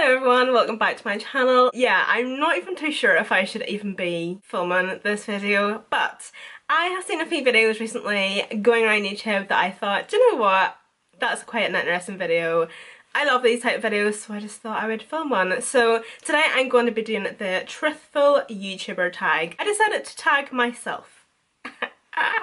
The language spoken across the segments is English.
Hello everyone, welcome back to my channel. Yeah, I'm not even too sure if I should even be filming this video, but I have seen a few videos recently going around YouTube that I thought, do you know what, that's quite an interesting video. I love these type of videos, so I just thought I would film one. So today I'm going to be doing the Truthful Youtuber Tag. I decided to tag myself.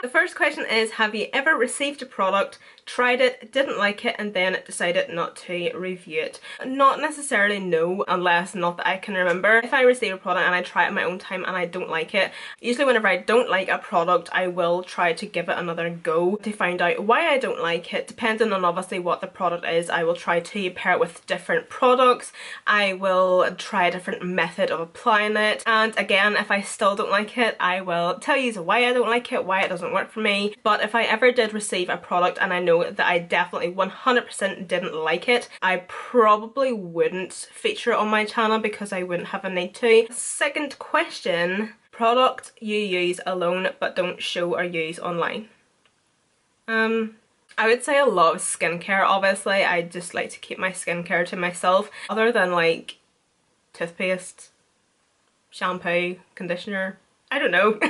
The first question is, have you ever received a product, tried it, didn't like it, and then decided not to review it? Not necessarily no, unless not that I can remember. If I receive a product and I try it in my own time and I don't like it, usually whenever I don't like a product, I will try to give it another go to find out why I don't like it. Depending on obviously what the product is, I will try to pair it with different products. I will try a different method of applying it, and again, if I still don't like it, I will tell you why I don't like it, why it doesn't work for me. But if I ever did receive a product and I know that I definitely 100% didn't like it, I probably wouldn't feature it on my channel because I wouldn't have a need to. Second question, product you use alone but don't show or use online. I would say a lot of skincare. Obviously I just like to keep my skincare to myself, other than like toothpaste, shampoo, conditioner, I don't know.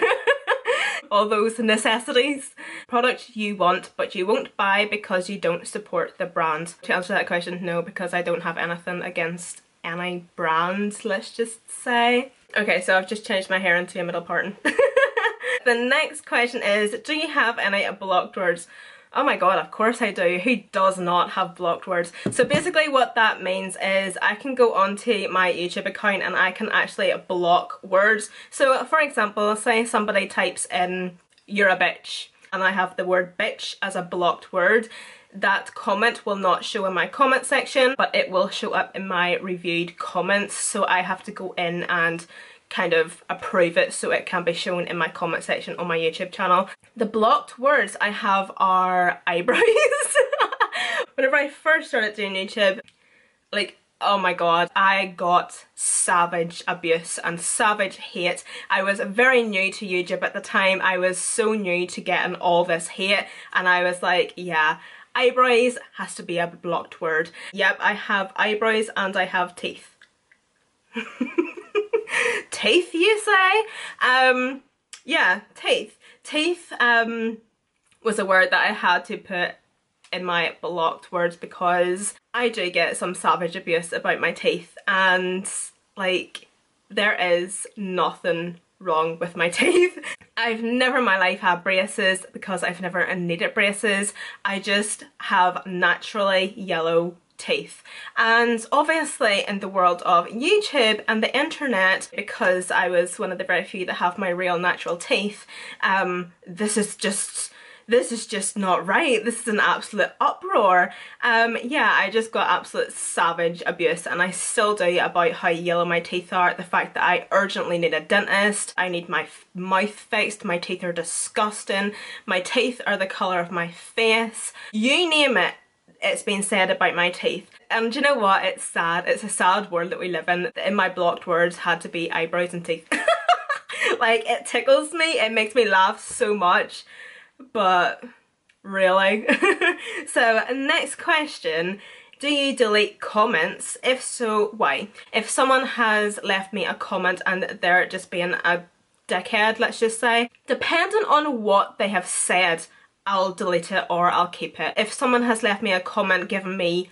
All those necessities. Product you want but you won't buy because you don't support the brand. To answer that question, no, because I don't have anything against any brand, let's just say. Okay, so I've just changed my hair into a middle parting. The next question is, do you have any blocked words? Oh my god, of course I do. Who does not have blocked words? So basically what that means is I can go onto my YouTube account and I can actually block words. So for example, say somebody types in "you're a bitch" and I have the word bitch as a blocked word. That comment will not show in my comment section, but it will show up in my reviewed comments. So I have to go in and kind of approve it so it can be shown in my comment section on my YouTube channel. The blocked words I have are eyebrows. Whenever I first started doing YouTube, like, oh my god, I got savage abuse and savage hate. I was very new to YouTube at the time. I was so new to getting all this hate, and I was like, yeah, eyebrows has to be a blocked word. Yep, I have eyebrows and I have teeth. Teeth, you say? Yeah, teeth. Teeth was a word that I had to put in my blocked words because I do get some savage abuse about my teeth, and like, there is nothing wrong with my teeth. I've never in my life had braces because I've never needed braces. I just have naturally yellow teeth. And obviously in the world of YouTube and the internet, because I was one of the very few that have my real natural teeth, this is just not right. This is an absolute uproar. Yeah, I just got absolute savage abuse, and I still do, about how yellow my teeth are. The fact that I urgently need a dentist, I need my mouth fixed, my teeth are disgusting, my teeth are the colour of my face. You name it, it's been said about my teeth. And do you know what? It's sad. It's a sad world that we live in. In my blocked words had to be eyebrows and teeth. Like, it tickles me. It makes me laugh so much. But really? So next question. Do you delete comments? If so, why? If someone has left me a comment and they're just being a dickhead, let's just say, depending on what they have said, I'll delete it or I'll keep it. If someone has left me a comment giving me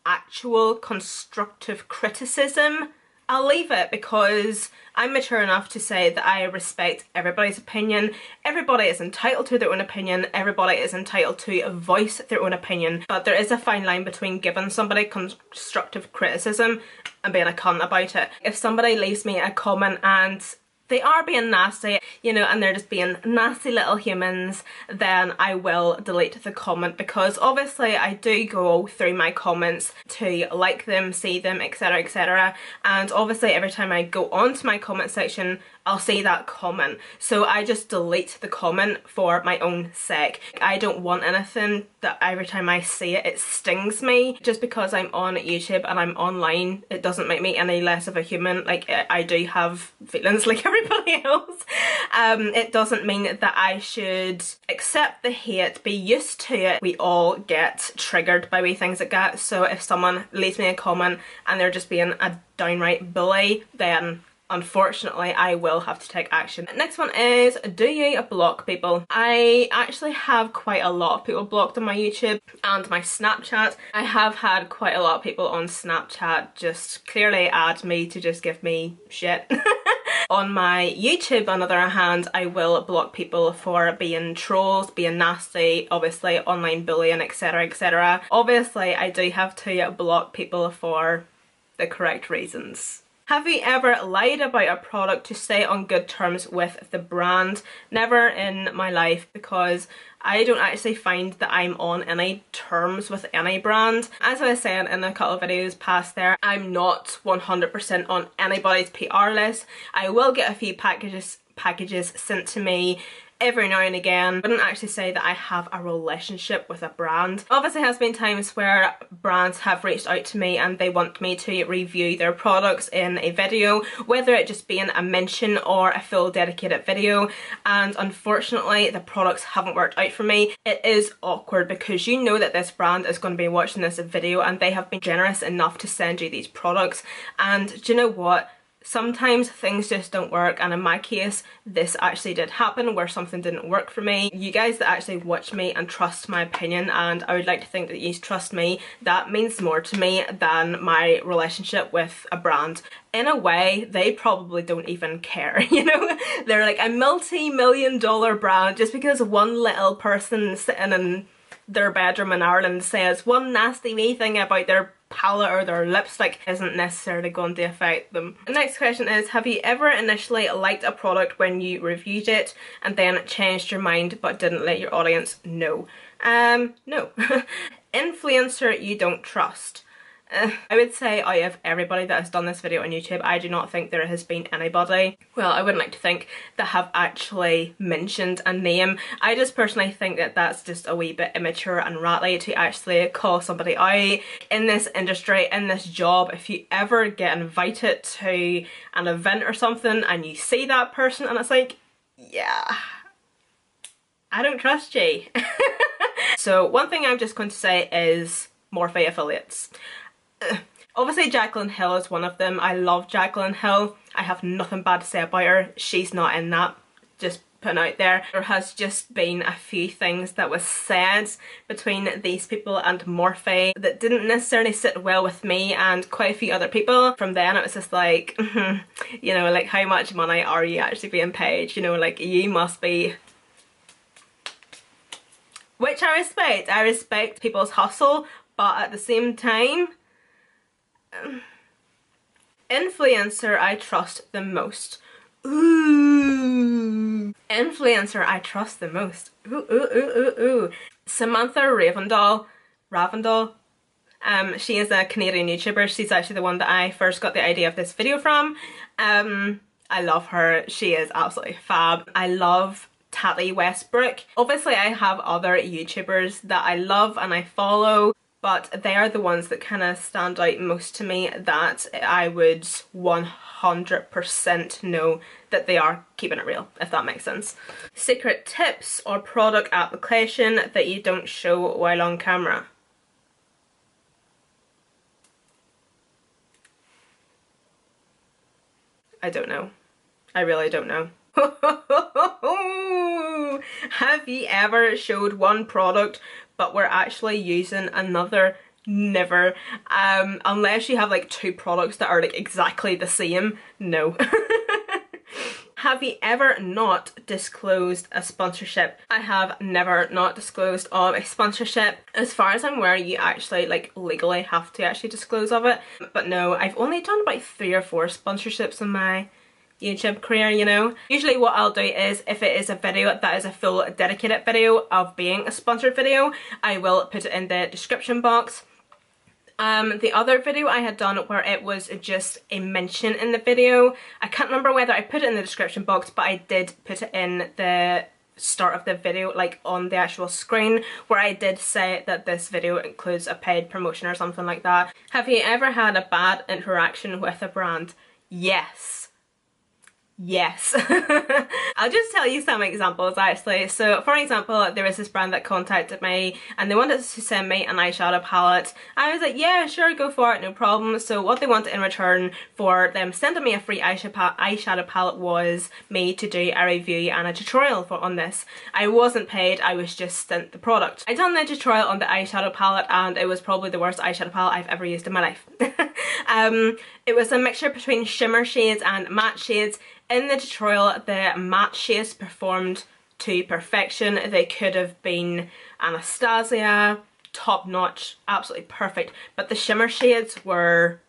actual constructive criticism, I'll leave it, because I'm mature enough to say that I respect everybody's opinion. Everybody is entitled to their own opinion. Everybody is entitled to voice their own opinion. But there is a fine line between giving somebody constructive criticism and being a cunt about it. If somebody leaves me a comment and they are being nasty, you know, and they're just being nasty little humans, then I will delete the comment, because obviously I do go through my comments to like them, see them, etc, etc, and obviously every time I go onto my comment section, I'll see that comment. So I just delete the comment for my own sake. I don't want anything that every time I see it, it stings me. Just because I'm on YouTube and I'm online, it doesn't make me any less of a human. Like, I do have feelings like everybody else. It doesn't mean that I should accept the hate, be used to it. We all get triggered by wee things like that. So if someone leaves me a comment and they're just being a downright bully, then unfortunately I will have to take action. Next one is, do you block people? I actually have quite a lot of people blocked on my YouTube and my Snapchat. I have had quite a lot of people on Snapchat just clearly add me to just give me shit. On my YouTube, on the other hand, I will block people for being trolls, being nasty, obviously online bullying, etc, etc. Obviously I do have to block people for the correct reasons. Have you ever lied about a product to stay on good terms with the brand? Never in my life, because I don't actually find that I'm on any terms with any brand. As I was saying in a couple of videos past there, I'm not 100% on anybody's PR list. I will get a few packages sent to me every now and again. I wouldn't actually say that I have a relationship with a brand. Obviously has been times where brands have reached out to me and they want me to review their products in a video, whether it just being a mention or a full dedicated video, and unfortunately the products haven't worked out for me. It is awkward because you know that this brand is going to be watching this video and they have been generous enough to send you these products, and do you know what? Sometimes things just don't work, and in my case this actually did happen where something didn't work for me. You guys that actually watch me and trust my opinion, and I would like to think that you trust me, that means more to me than my relationship with a brand. In a way, they probably don't even care, you know? They're like a multi-million-dollar brand. Just because one little person sitting in their bedroom in Ireland says one nasty wee thing about their palette or their lipstick isn't necessarily going to affect them. The next question is, have you ever initially liked a product when you reviewed it and then changed your mind but didn't let your audience know? No. Influencer you don't trust. I would say out of everybody that has done this video on YouTube, I do not think there has been anybody, well, I wouldn't like to think, that have actually mentioned a name. I just personally think that that's just a wee bit immature and ratty to actually call somebody out. In this industry, in this job, if you ever get invited to an event or something and you see that person and it's like, yeah, I don't trust you. So one thing I'm just going to say is Morphe affiliates. Obviously Jaclyn Hill is one of them. I love Jaclyn Hill. I have nothing bad to say about her. She's not in that. Just putting out there. There has just been a few things that was said between these people and Morphe that didn't necessarily sit well with me and quite a few other people. From then it was just like, you know, like, how much money are you actually being paid? You know, like, you must be... Which I respect. I respect people's hustle, but at the same time, influencer I trust the most. Ooh. Influencer I trust the most. Ooh, ooh, ooh, ooh, ooh. Samantha Ravendal. She is a Canadian YouTuber. She's actually the one that I first got the idea of this video from. I love her. She is absolutely fab. I love Tati Westbrook. Obviously I have other YouTubers that I love and I follow, but they are the ones that kind of stand out most to me, that I would 100% know that they are keeping it real, if that makes sense. Secret tips or product application that you don't show while on camera. I don't know. I really don't know. Have you ever showed one product but we're actually using another? Never. Unless you have like two products that are like exactly the same, no. Have you ever not disclosed a sponsorship? I have never not disclosed of a sponsorship. As far as I'm aware, you actually like legally have to actually disclose of it. But no, I've only done about 3 or 4 sponsorships in my YouTube career, you know. Usually what I'll do is, if it is a video that is a full dedicated video of being a sponsored video, I will put it in the description box. The other video I had done where it was just a mention in the video, I can't remember whether I put it in the description box, but I did put it in the start of the video, like on the actual screen, where I did say that this video includes a paid promotion or something like that. Have you ever had a bad interaction with a brand? Yes. Yes. I'll just tell you some examples actually. So for example, there was this brand that contacted me and they wanted to send me an eyeshadow palette. I was like, yeah, sure, go for it, no problem. So what they wanted in return for them sending me a free eyeshadow palette was me to do a review and a tutorial on this. I wasn't paid, I was just sent the product. I done the tutorial on the eyeshadow palette and it was probably the worst eyeshadow palette I've ever used in my life. It was a mixture between shimmer shades and matte shades. In the tutorial, the matte shades performed to perfection. They could have been Anastasia, top notch, absolutely perfect, but the shimmer shades were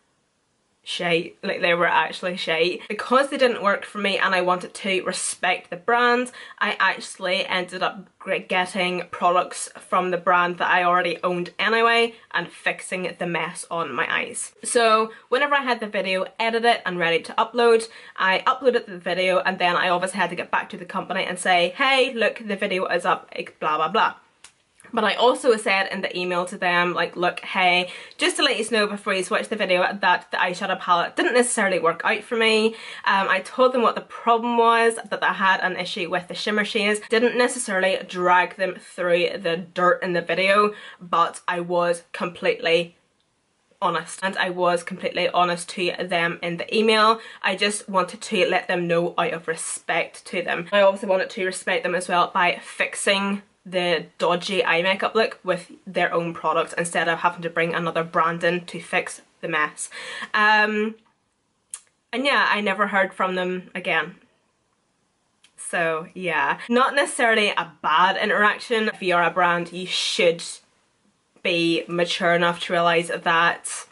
shite, like they were actually shite. Because they didn't work for me and I wanted to respect the brand, I actually ended up getting products from the brand that I already owned anyway and fixing the mess on my eyes. So whenever I had the video edited and ready to upload, I uploaded the video and then I obviously had to get back to the company and say, hey, look, the video is up, blah blah blah. But I also said in the email to them, like, look, hey, just to let you know before you switch the video that the eyeshadow palette didn't necessarily work out for me. I told them what the problem was, that I had an issue with the shimmer shades. Didn't necessarily drag them through the dirt in the video, but I was completely honest. And I was completely honest to them in the email. I just wanted to let them know out of respect to them. I also wanted to respect them as well by fixing the dodgy eye makeup look with their own products instead of having to bring another brand in to fix the mess. And yeah, I never heard from them again. So yeah, not necessarily a bad interaction. If you're a brand, you should be mature enough to realise that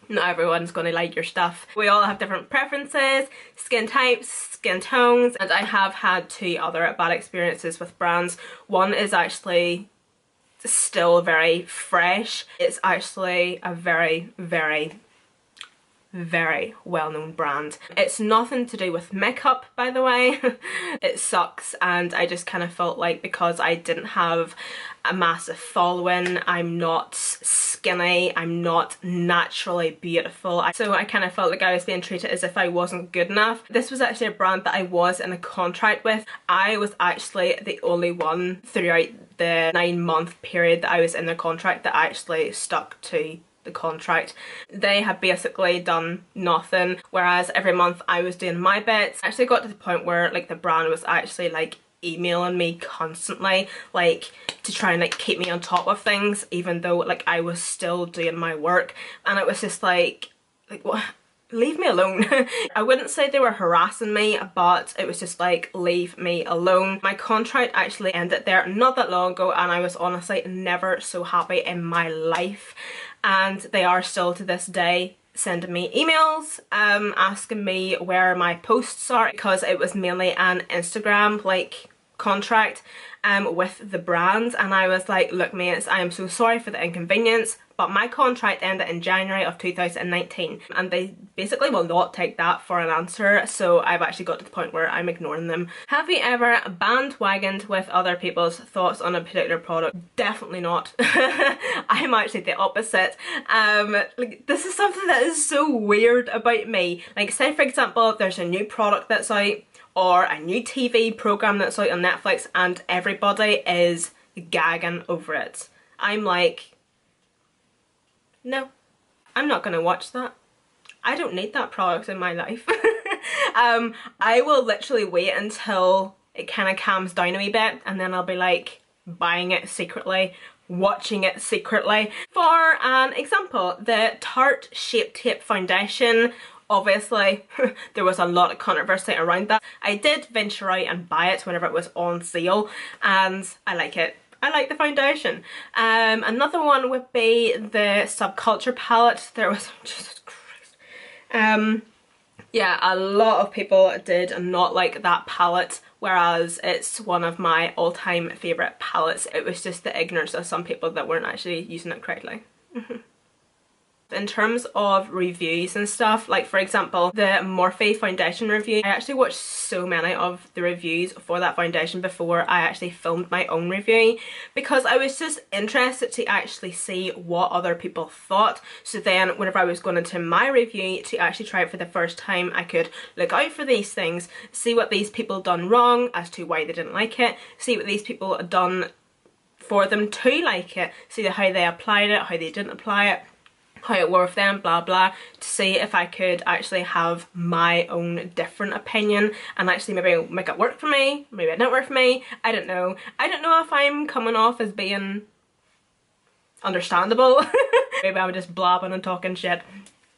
not everyone's going to like your stuff. We all have different preferences, skin types, skin tones, and I have had 2 other bad experiences with brands. One is actually still very fresh. It's actually a very, very, very well-known brand. It's nothing to do with makeup, by the way. It sucks, and I just kind of felt like because I didn't have a massive following, I'm not skinny, I'm not naturally beautiful, so I kind of felt like I was being treated as if I wasn't good enough. This was actually a brand that I was in a contract with. I was actually the only one throughout the 9-month period that I was in the contract that actually stuck to the contract. They had basically done nothing, whereas every month I was doing my bits. I actually got to the point where like the brand was actually like emailing me constantly, like to try and like keep me on top of things, even though like I was still doing my work, and it was just like what? Leave me alone. I wouldn't say they were harassing me, but it was just like, leave me alone. My contract actually ended there not that long ago, and I was honestly never so happy in my life. And they are still to this day sending me emails asking me where my posts are, because it was mainly an Instagram like contract with the brand. And I was like, look mates, I am so sorry for the inconvenience, but my contract ended in January of 2019 and they basically will not take that for an answer, so I've actually got to the point where I'm ignoring them. Have you ever bandwagoned with other people's thoughts on a particular product? Definitely not. I'm actually the opposite. Like, this is something that is so weird about me. Like, say for example there's a new product that's out or a new TV program that's out on Netflix and everybody is gagging over it. I'm like, no, I'm not gonna watch that. I don't need that product in my life. I will literally wait until it kind of calms down a wee bit and then I'll be like buying it secretly, watching it secretly. For an example, the Tarte Shape Tape foundation, obviously there was a lot of controversy around that. I did venture out and buy it whenever it was on sale and I like it. I like the foundation. Another one would be the Subculture palette. There was, Jesus Christ. Yeah, a lot of people did not like that palette, whereas it's one of my all-time favourite palettes. It was just the ignorance of some people that weren't actually using it correctly. In terms of reviews and stuff, like for example the Morphe foundation review, I actually watched so many of the reviews for that foundation before I actually filmed my own review, because I was just interested to actually see what other people thought, so then whenever I was going into my review to actually try it for the first time, I could look out for these things, see what these people done wrong as to why they didn't like it, see what these people done for them to like it, see how they applied it, how they didn't apply it, how it worked for them, blah blah, to see if I could actually have my own different opinion and actually maybe make it work for me, maybe it didn't work for me, I don't know. I don't know if I'm coming off as being understandable. Maybe I'm just blabbing and talking shit.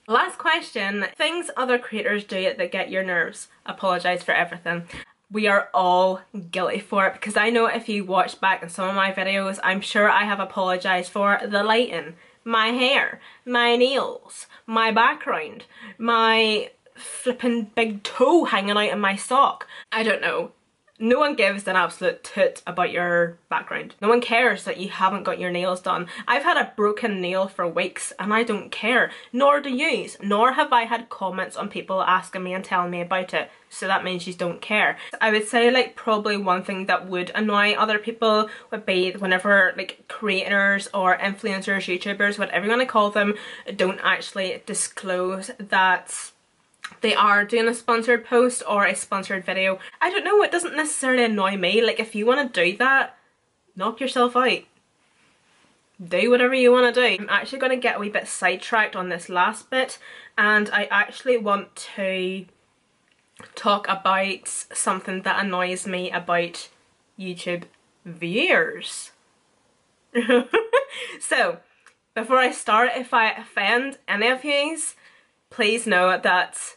Last question, things other creators do that get your nerves. Apologise for everything. We are all guilty for it, because I know if you watch back in some of my videos, I'm sure I have apologised for the lighting, my hair, my nails, my background, my flipping big toe hanging out in my sock. I don't know. No one gives an absolute toot about your background. No one cares that you haven't got your nails done. I've had a broken nail for weeks and I don't care. Nor do you. Nor have I had comments on people asking me and telling me about it. So that means you don't care. I would say like probably one thing that would annoy other people would be whenever like creators or influencers, YouTubers, whatever you want to call them, don't actually disclose that they are doing a sponsored post or a sponsored video. I don't know, it doesn't necessarily annoy me. Like if you want to do that, knock yourself out. Do whatever you want to do. I'm actually going to get a wee bit sidetracked on this last bit, and I actually want to talk about something that annoys me about YouTube viewers. So, before I start, if I offend any of yous, please know that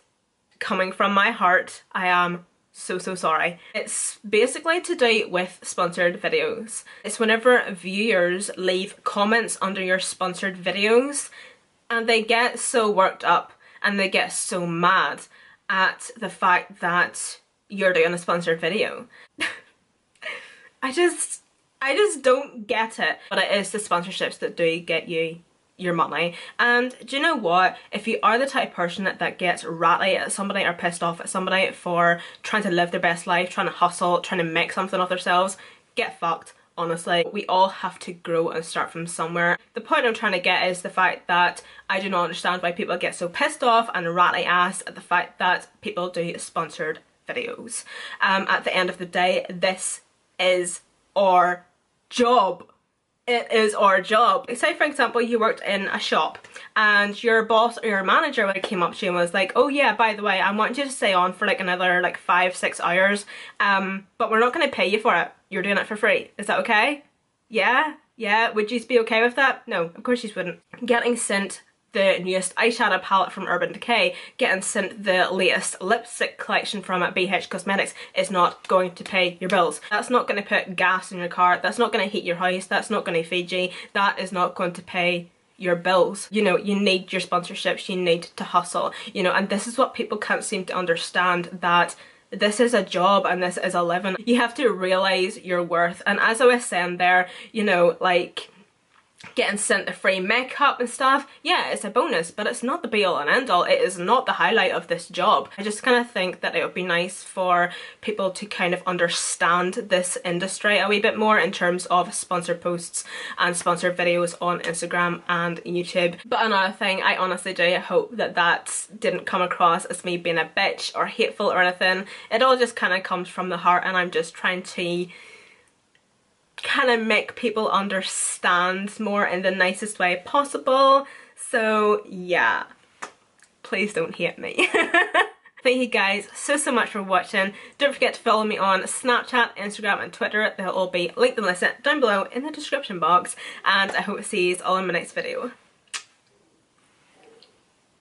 coming from my heart, I am so sorry. It's basically to do with sponsored videos. It's whenever viewers leave comments under your sponsored videos and they get so worked up and they get so mad at the fact that you're doing a sponsored video. I just don't get it. But it is the sponsorships that do get you your money. And do you know what? If you are the type of person that gets ratty at somebody or pissed off at somebody for trying to live their best life, trying to hustle, trying to make something of themselves, get fucked. Honestly, we all have to grow and start from somewhere. The point I'm trying to get is the fact that I do not understand why people get so pissed off and ratty ass at the fact that people do sponsored videos. At the end of the day, this is our job. It is our job. Say for example you worked in a shop and your boss or your manager came up to you and was like, oh yeah, by the way, I want you to stay on for like another like 5-6 hours, but we're not going to pay you for it. You're doing it for free. Is that okay? Yeah? Yeah? Would you be okay with that? No, of course you wouldn't. Getting sent the newest eyeshadow palette from Urban Decay, getting sent the latest lipstick collection from BH Cosmetics is not going to pay your bills. That's not going to put gas in your car, that's not going to heat your house, that's not going to feed you, that is not going to pay your bills. You know, you need your sponsorships, you need to hustle, you know, and this is what people can't seem to understand, that this is a job and this is a living. You have to realise your worth. And as I was saying there, you know, like getting sent the free makeup and stuff, yeah, it's a bonus, but it's not the be all and end all. It is not the highlight of this job. I just kind of think that it would be nice for people to kind of understand this industry a wee bit more in terms of sponsored posts and sponsored videos on Instagram and YouTube. But another thing, I honestly do hope that that didn't come across as me being a bitch or hateful or anything. It all just kind of comes from the heart, and I'm just trying to kind of make people understand more in the nicest way possible. So yeah, please don't hate me. Thank you guys so much for watching. Don't forget to follow me on Snapchat, Instagram and Twitter. They'll all be linked and listed down below in the description box, and I hope to see you all in my next video.